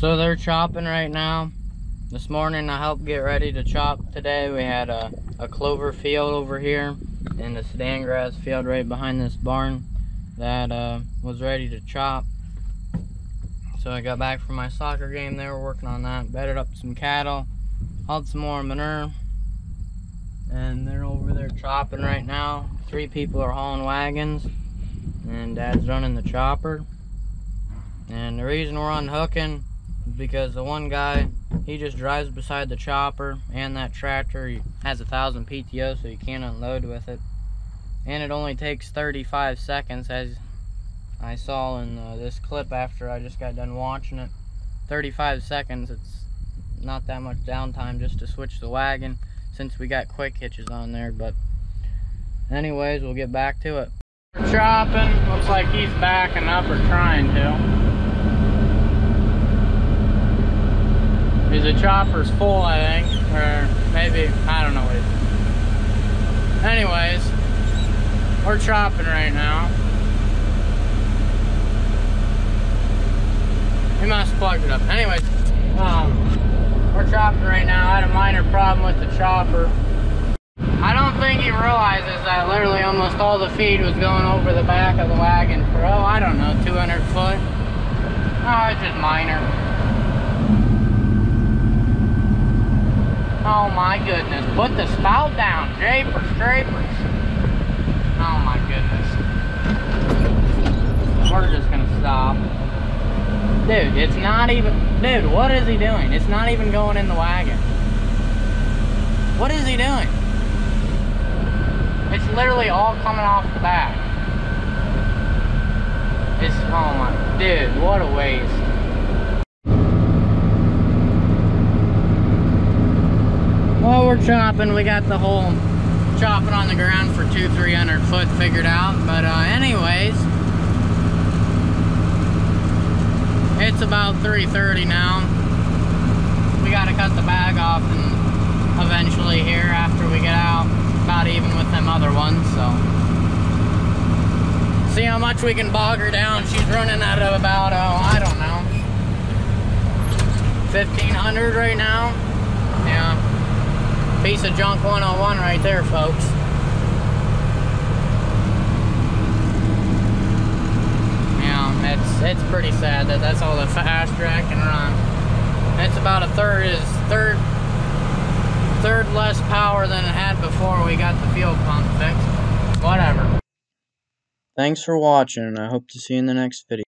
So they're chopping right now. This morning I helped get ready to chop today. We had a clover field over here and a Sudan grass field right behind this barn that was ready to chop. So I got back from my soccer game. They were working on that, bedded up some cattle, hauled some more manure, and they're over there chopping right now. 3 people are hauling wagons and Dad's running the chopper. And the reason we're unhooking is because the one guy, he just drives beside the chopper and that tractor. He has 1,000 PTO, so you can't unload with it. And it only takes 35 seconds, as I saw in this clip after I just got done watching it. 35 seconds, it's not that much downtime just to switch the wagon, since we got quick hitches on there. But anyways, we'll get back to it. We're chopping. Looks like he's backing up or trying to. The chopper's full, I think, or maybe, I don't know what it is. Anyways, we're chopping right now. We must have plugged it up. Anyways, we're chopping right now. I had a minor problem with the chopper. I don't think he realizes that literally almost all the feed was going over the back of the wagon for, oh, I don't know, 200 foot. Oh, it's just minor. Oh my goodness, put the spout down, Japers. Oh my goodness. We're just gonna stop. Dude, it's not even, dude, what is he doing? It's not even going in the wagon. What is he doing? It's literally all coming off the back. It's, oh my, dude, what a waste. Well, we're chopping. We got the whole chopping on the ground for 200-300 foot figured out. But anyways, it's about 3:30 now. We got to cut the bag off and eventually here after we get out, about even with them other ones. So see how much we can bog her down. She's running at about, I don't know, 1,500 right now. Yeah. Piece of junk 101 right there, folks. Yeah, it's pretty sad that that's all the fast drag can run. It's about a third less power than it had before we got the fuel pump fixed. Whatever. Thanks for watching, and I hope to see you in the next video.